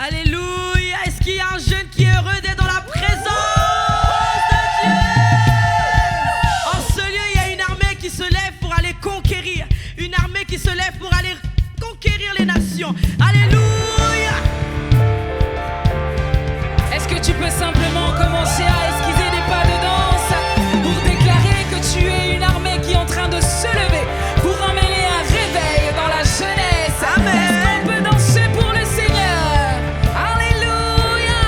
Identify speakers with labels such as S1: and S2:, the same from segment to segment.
S1: Alléluia. Est-ce qu'il y a un jeune qui est heureux d'être dans la présence de Dieu? En ce lieu, il y a une armée qui se lève pour aller conquérir. Une armée qui se lève pour aller conquérir les nations. Alléluia.
S2: Est-ce que tu peux simplement commencer à esquiver des pas de danse pour déclarer que tu es une armée qui est en train de se lever pour emmener un réveil dans la jeunesse?
S1: Amen.
S2: Est-ce qu'on peut danser pour le Seigneur? Alléluia.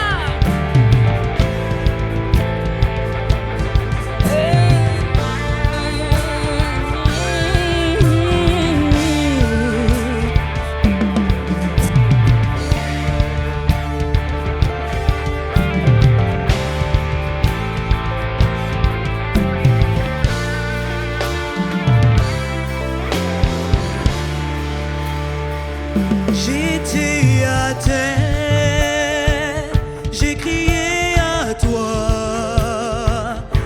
S3: J'étais à terre, j'ai crié à toi.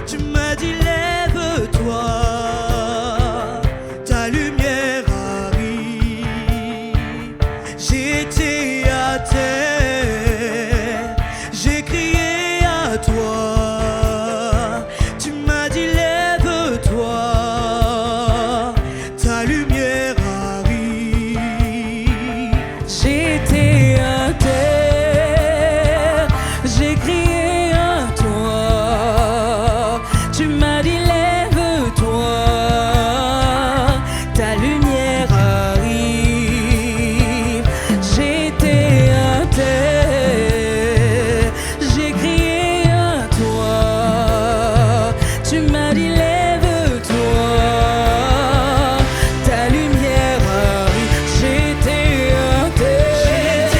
S3: Tu m'as dit lève-toi, ta lumière arrive. J'étais à terre, j'ai crié à toi. Tu m'as dit lève-toi, ta lumière arrive.
S2: J'étais à terre, j'ai crié à toi. Tu m'as dit lève-toi, ta lumière arrive. J'étais à terre, j'ai crié à toi. Tu m'as dit lève-toi, ta lumière arrive. J'étais à terre.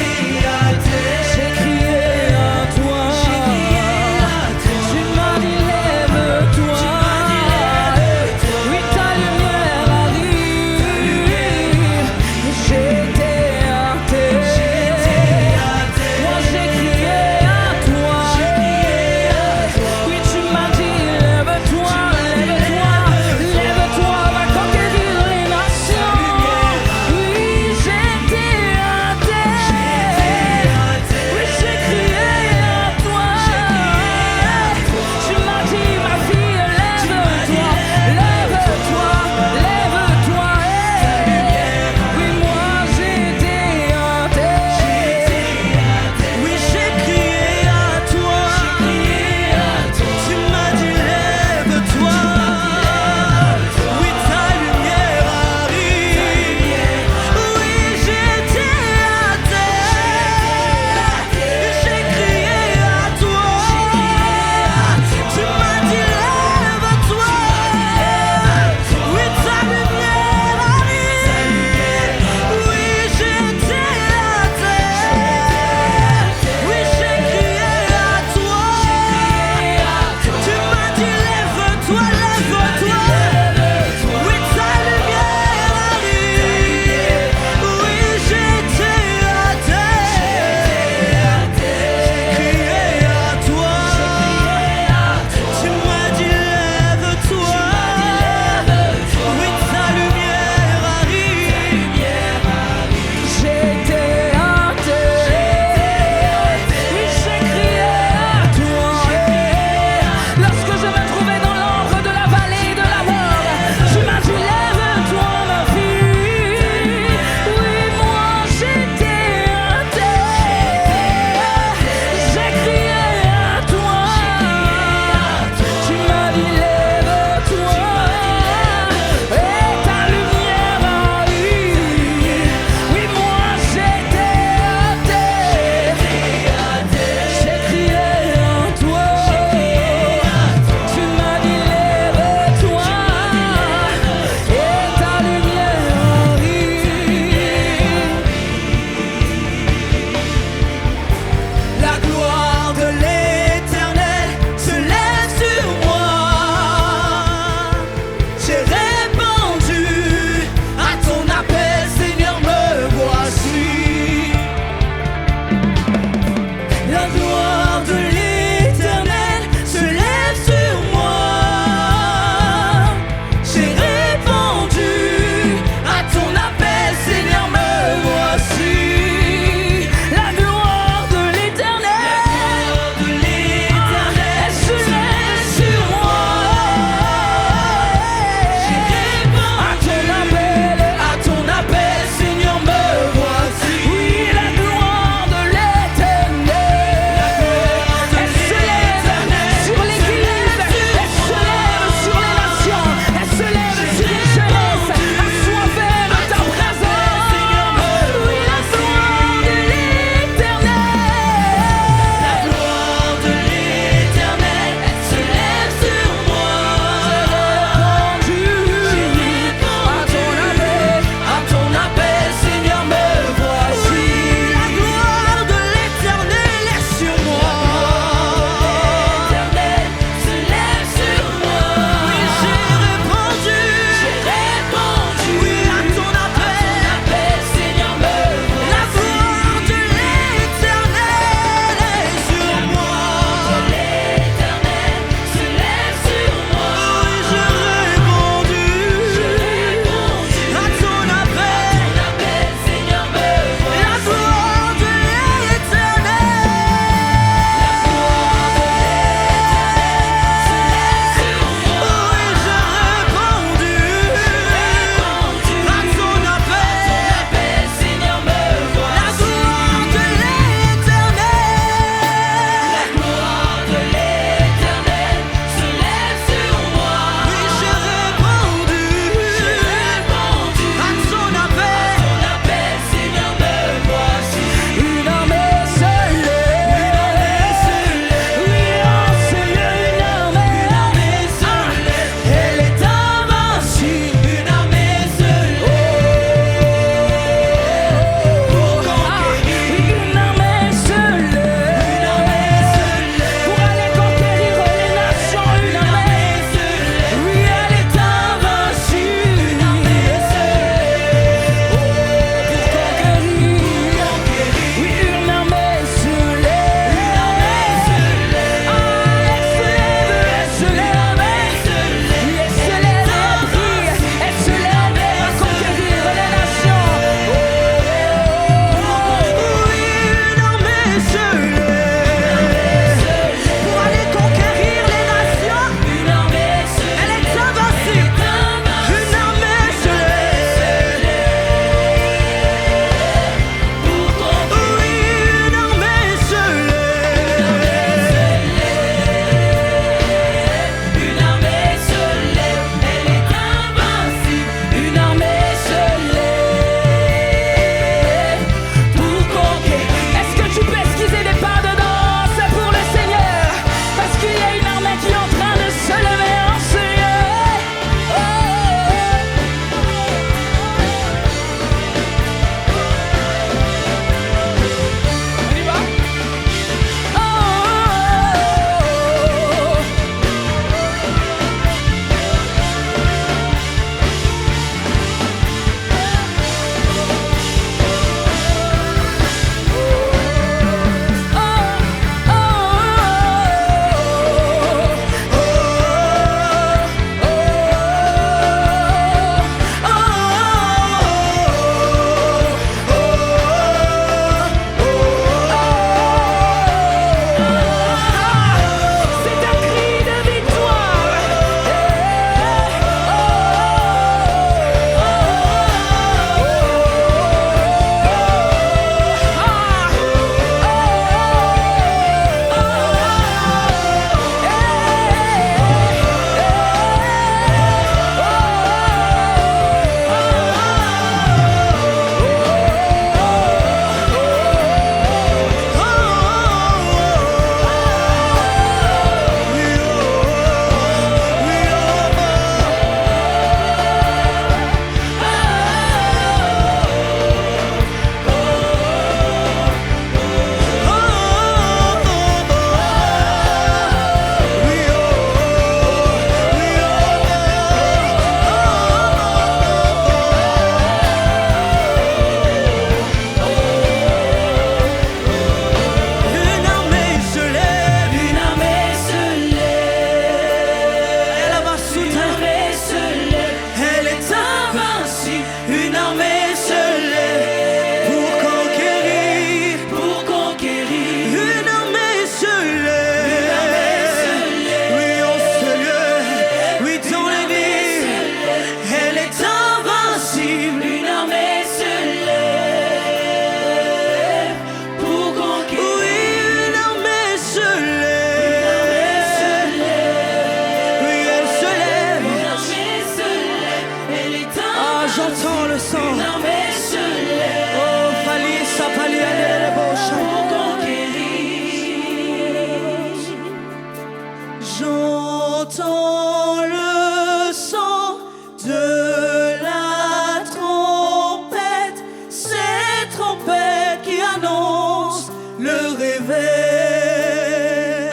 S3: réveil.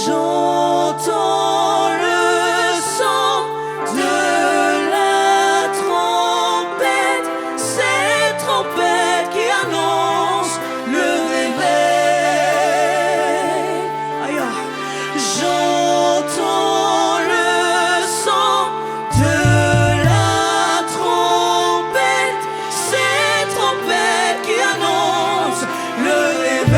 S3: J'entends le son de la trompette, cette trompette qui annonce le réveil. Aïe, j'entends le son de la trompette, cette trompette qui annonce le réveil.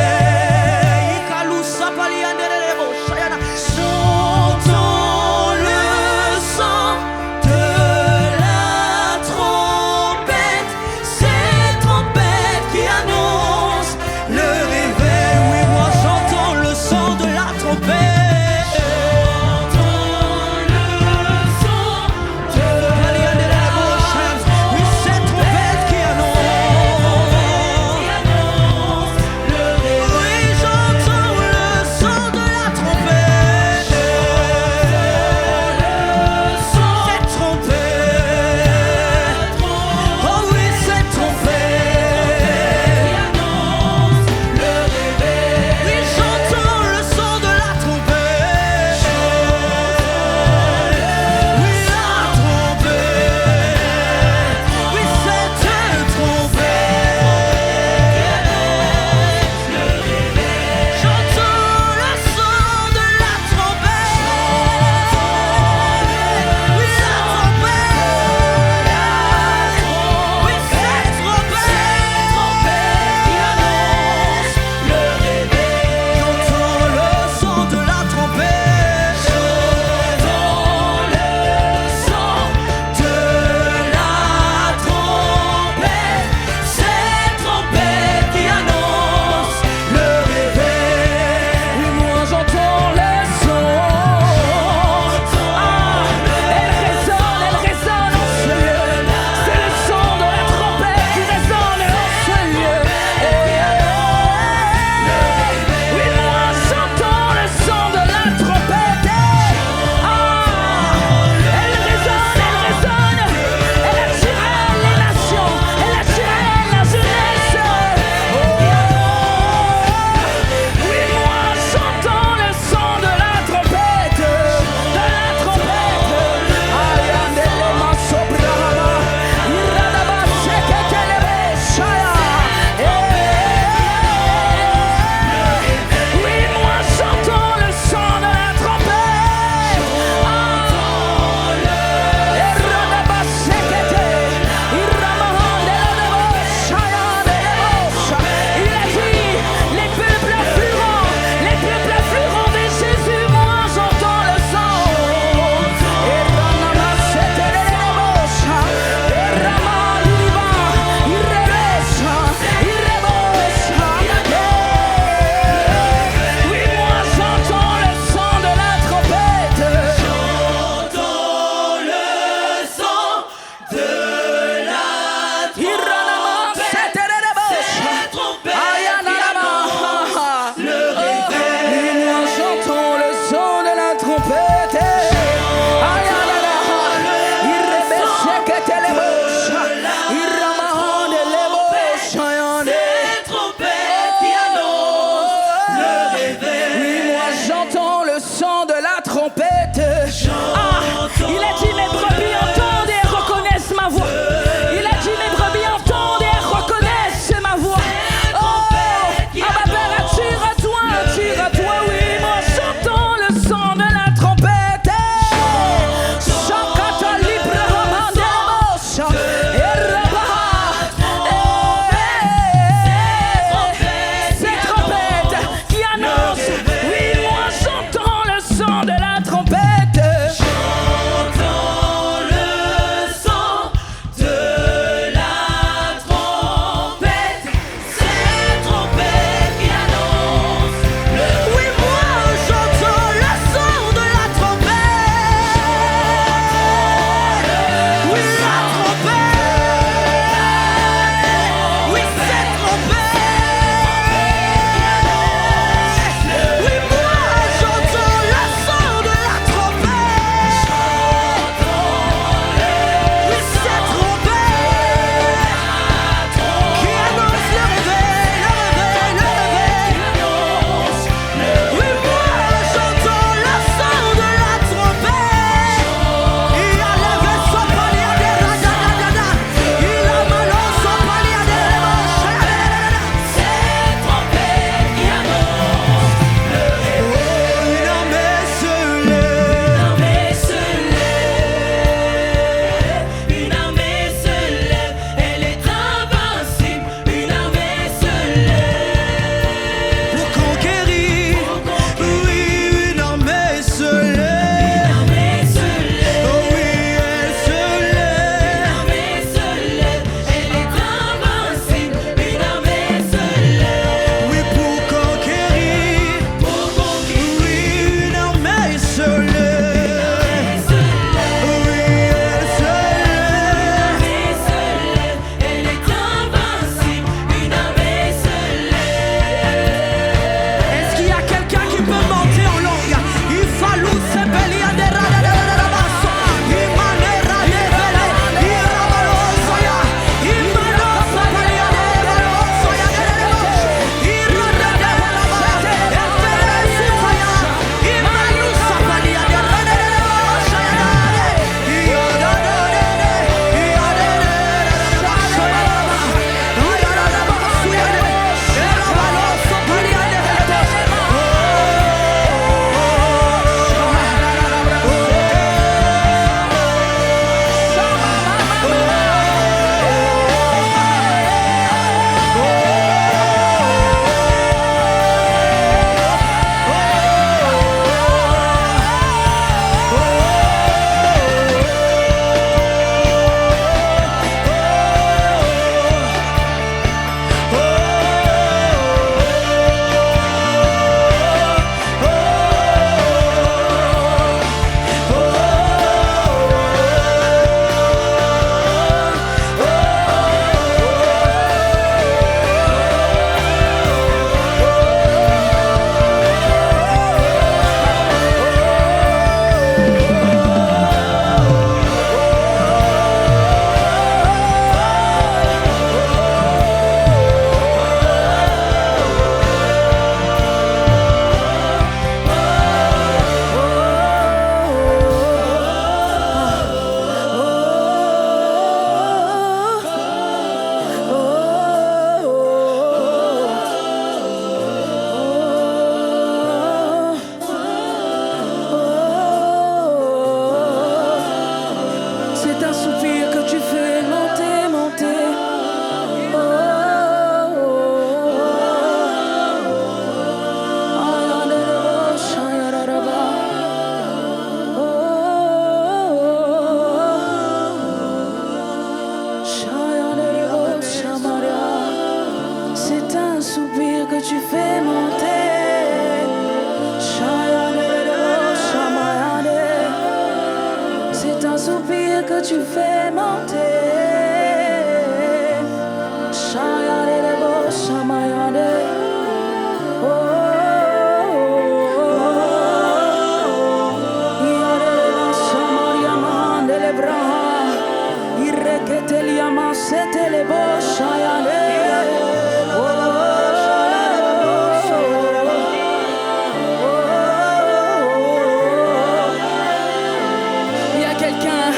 S2: Il y a quelqu'un,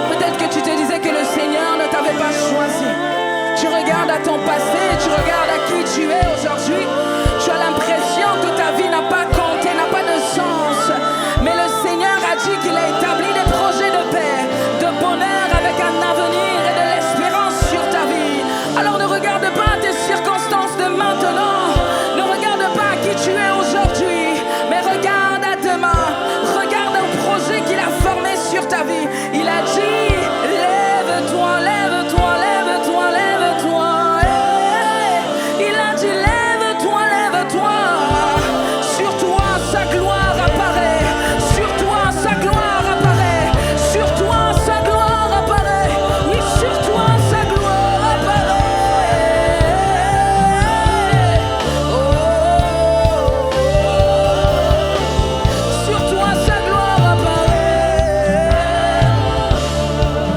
S2: peut-être que tu te disais que le Seigneur ne t'avait pas choisi. Tu regardes à ton passé, tu regardes à qui tu es aujourd'hui. Tu as l'impression que ta vie n'a pas compté, n'a pas de sens. Mais le Seigneur a dit qu'il a établi des projets de paix, de bonheur avec un avenir et de l'espérance sur ta vie. Alors ne regarde pas tes circonstances de maintenant. Ne regarde pas à qui tu es aujourd'hui. Mais regarde à demain. Regarde au projet qu'il a formé sur ta vie. Il a dit, lève-toi, lève-toi, lève-toi, lève-toi. Il a dit, lève-toi, lève-toi. Sur toi, sa gloire apparaît. Sur toi, sa gloire apparaît. Sur toi, sa gloire apparaît. Oui, sur toi, sa gloire apparaît. Sur toi, sa gloire apparaît.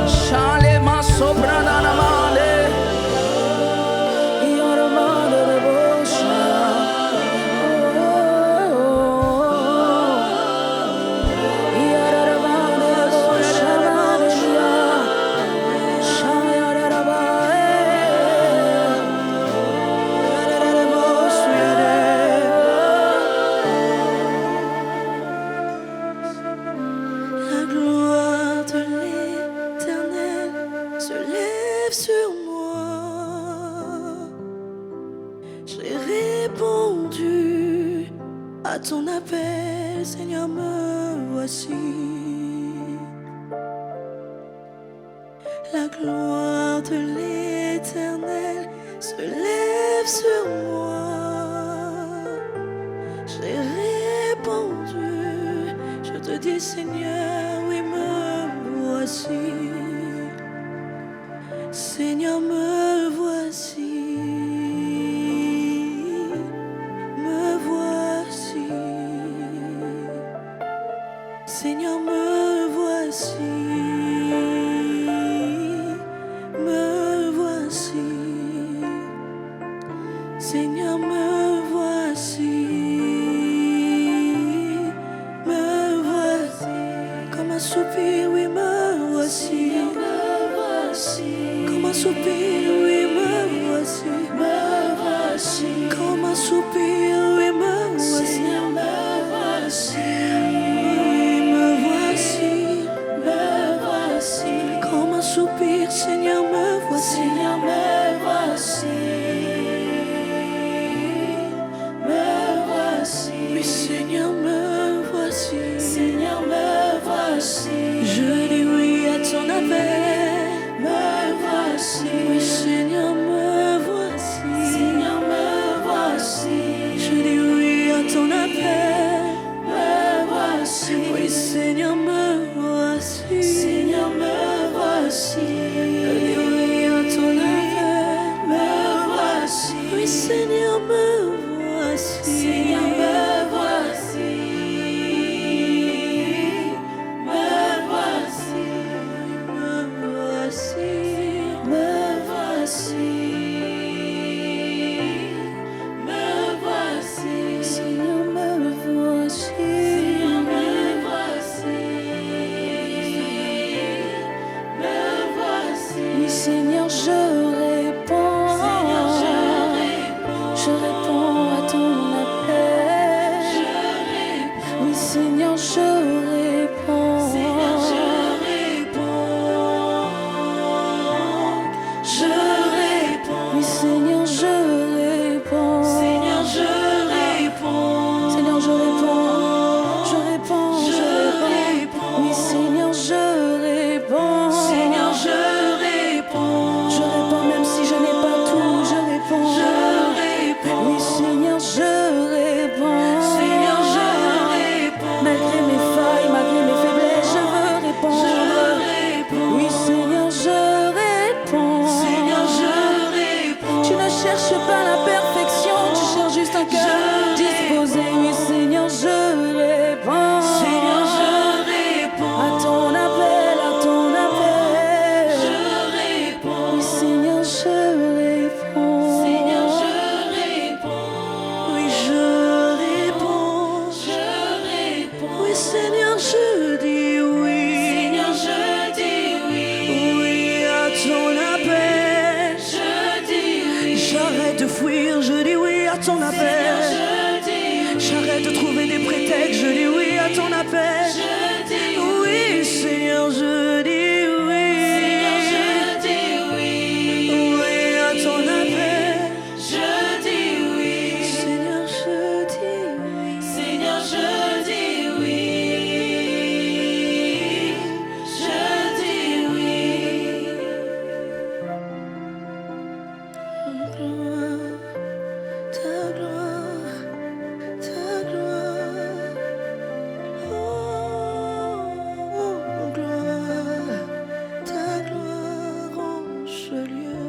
S2: Shalema sobrananamande. Yaramande rebosha. Yararamande rebosha maneshia. Shayararabae.
S3: La gloire de l'Éternel se lève sur moi. J'ai répondu à ton appel, Seigneur, me voici. La gloire de l'Éternel se lève sur moi. J'ai répondu, je te dis Seigneur, oui me voici. Seigneur, me voici. Me voici. Seigneur, me voici. Me voici. Seigneur, me voici. Me voici. Comme un soupir, oui, me voici. Me voici. Comme un soupir, oui, me voici. Me voici. Comme un soupir, oui, me voici. Me voici. Oui, me voici. Me voici. Comme un soupir, Seigneur, me voici. Seigneur, me voici. Me voici. Oui, Seigneur, me voici. Seigneur, me voici. Je dis oui à ton appel. Me voici. Oui, Seigneur, me voici. Seigneur, me voici. Je de fuir, je dis oui à ton appel. J'arrête de trouver des prétextes, je dis oui à ton appel. Oui, Seigneur, je dis oui. Oui à ton appel. Je dis oui. Seigneur, je dis oui. Seigneur, je dis oui. Je dis oui. Ta gloire, ta gloire. Oh, gloire, ta gloire en ce lieu.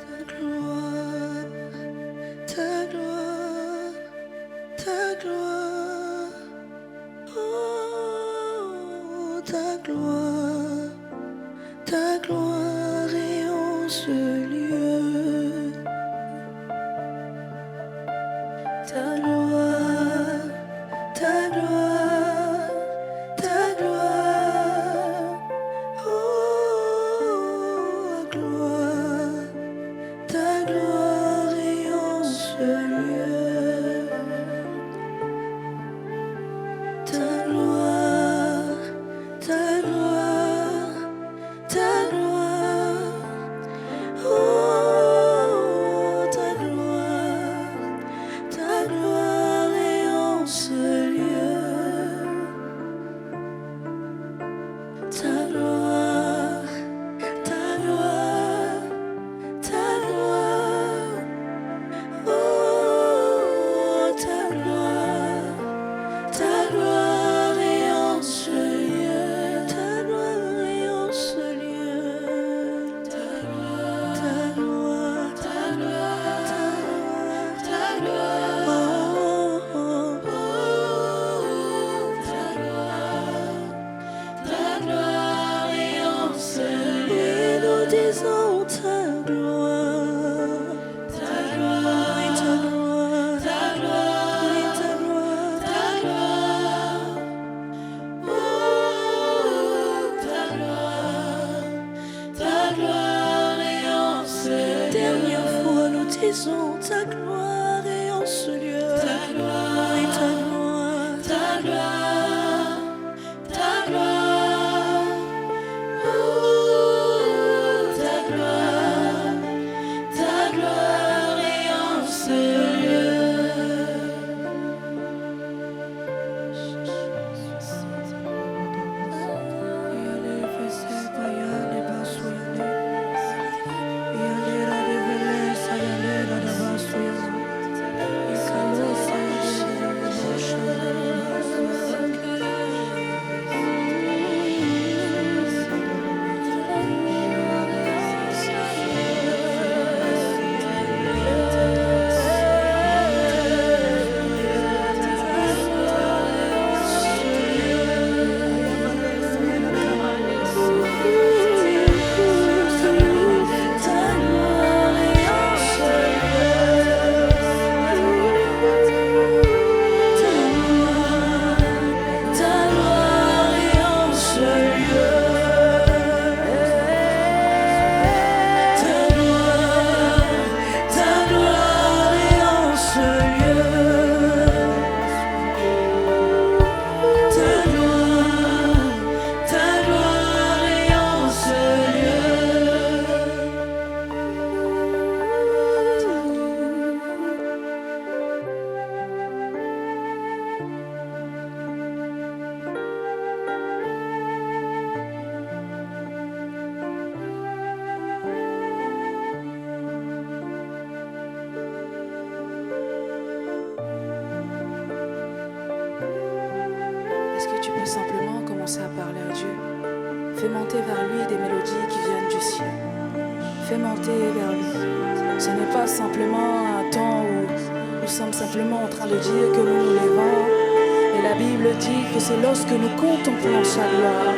S3: Ta gloire, ta gloire, ta gloire. Oh, ta gloire est en ce lieu. Ta gloire, ta gloire, ta gloire. Oh, gloire, ta gloire est en ce lieu. Ta gloire, ta gloire, ta gloire. Oh, ta gloire est en ce lieu. Ta gloire, ta gloire, ta gloire. Oh, ta gloire est en ce lieu. Ta gloire est en ce lieu. Ta gloire, ta gloire, ta gloire, ta gloire. Oh, oh, oh. Ta gloire est en ce lieu. Et nous disons ta gloire. Ta gloire, oui, ta gloire, ta gloire, oui, ta gloire, ta gloire. Oh, ta gloire est en ce lieu. Dernière fois, nous disons ta gloire est en ce lieu. Ta gloire, oui, ta gloire, ta gloire, ta gloire. Oh, ta gloire est en ce lieu.
S2: Simplement commencer à parler à Dieu. Fais monter vers lui des mélodies qui viennent du ciel. Fais monter vers lui. Ce n'est pas simplement un temps où nous sommes simplement en train de dire que nous nous levons. Et la Bible dit que c'est lorsque nous contemplons sa gloire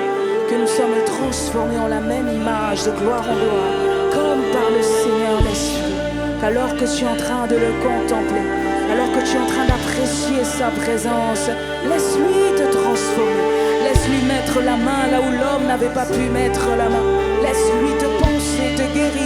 S2: que nous sommes transformés en la même image de gloire en gloire, comme par le Seigneur l'Esprit. Qu'alors que tu es en train de le contempler, alors que tu es en train d'apprécier sa présence, laisse-lui te transformer. Laisse-lui mettre la main là où l'homme n'avait pas pu mettre la main. Laisse-lui te penser, te guérir.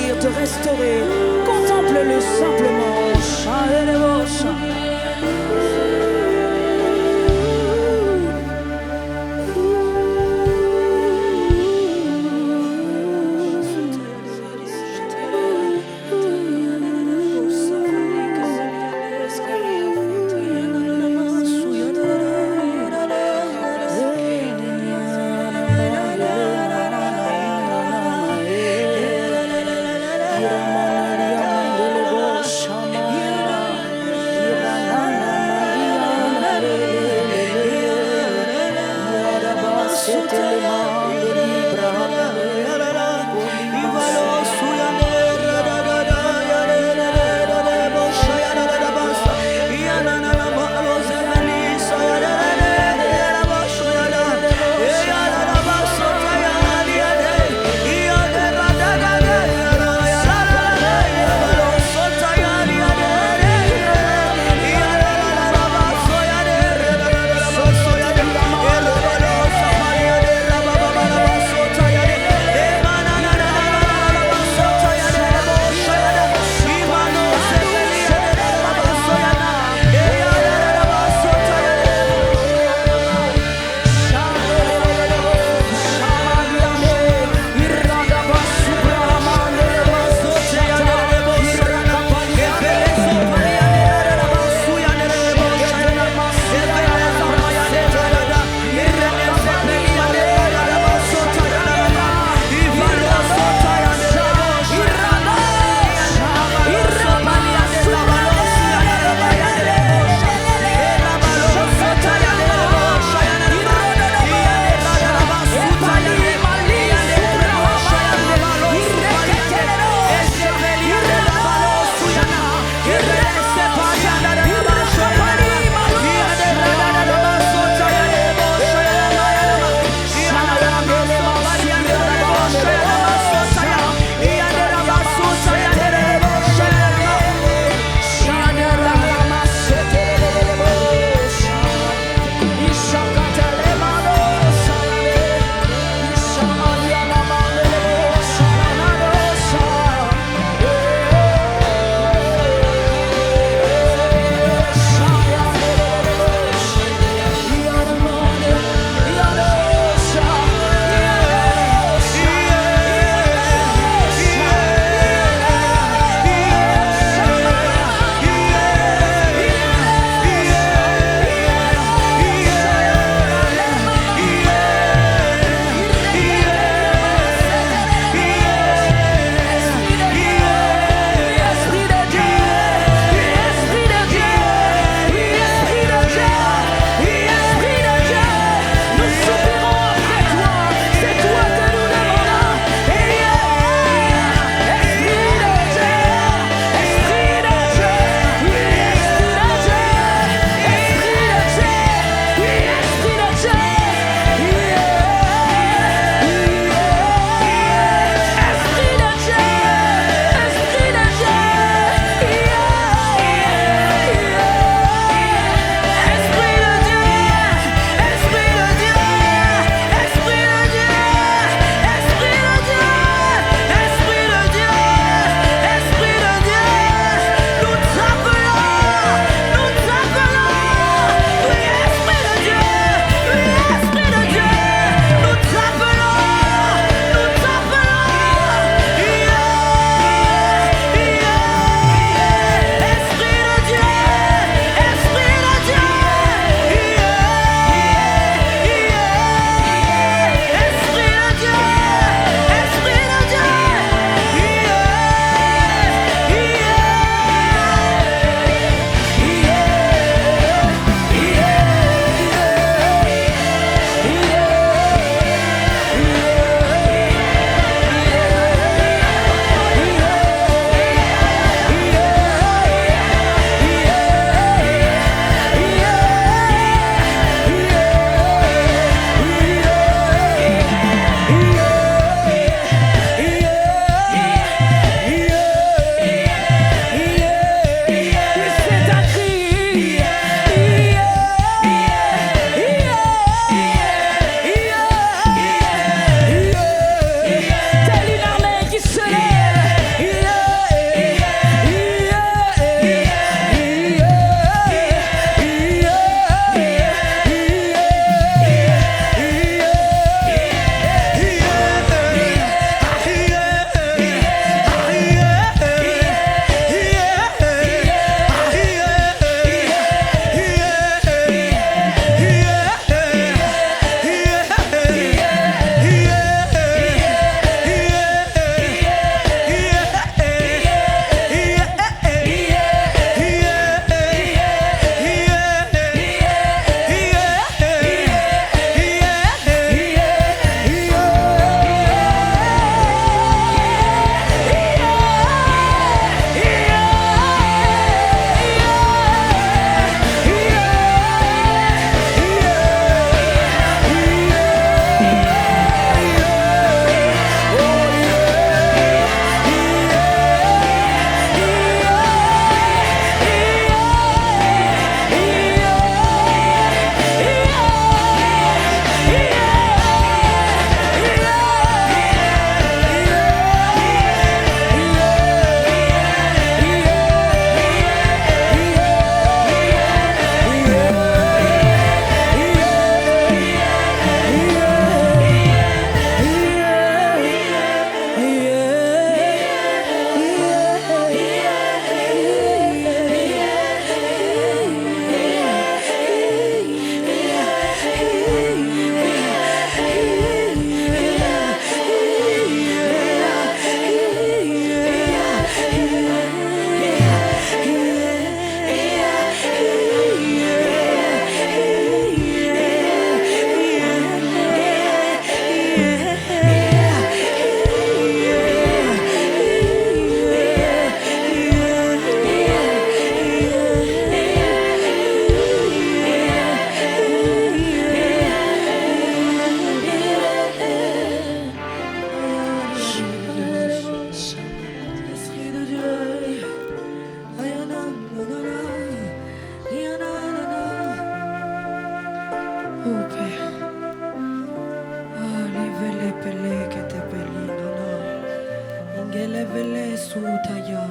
S3: Gelevele sutaya,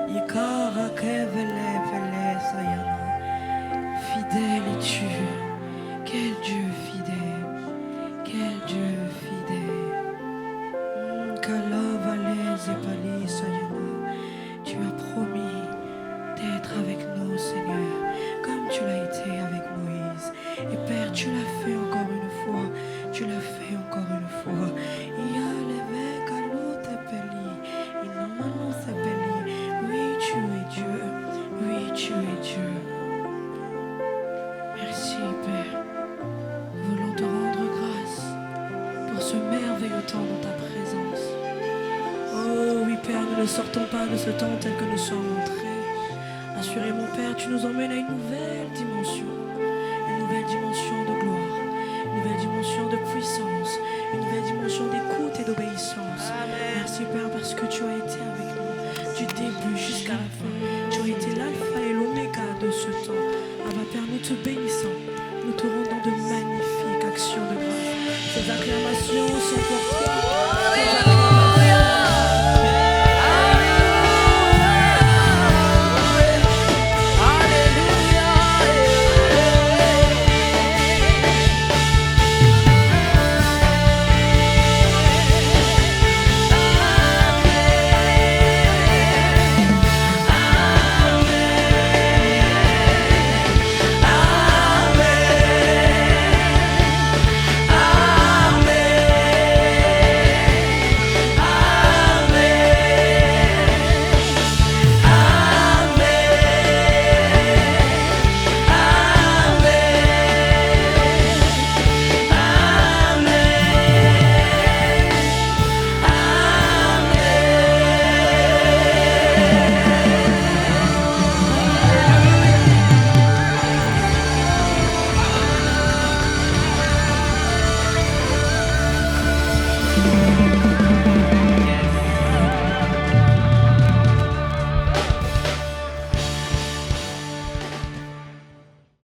S3: Ikara kevele vele sayana. Fidèle es-tu, quel Dieu fidèle, quel Dieu fidèle. Kalavalez et pali sayana. Tu as promis d'être avec nous, Seigneur, comme tu l'as été avec Moïse. Et Père, tu l'as fait encore une fois, tu l'as fait encore une fois. Oui, tu es Dieu. Oui, tu es Dieu. Merci, Père. Nous voulons te rendre grâce pour ce merveilleux temps dans ta présence. Oh oui, Père, nous ne sortons pas de ce temps tel que nous sommes entrés. Assurément, Père, tu nous emmènes à une nouvelle dimension de gloire, une nouvelle dimension de puissance, une nouvelle dimension d'écoute et d'obéissance. Merci, Père, parce que tu as été avec nous du début jusqu'à la fin. Tu as été l'alpha et l'oméga de ce temps. Abba, Père, nous te bénissons, nous te rendons de magnifiques actions de grâce. Ces acclamations sont pour toi.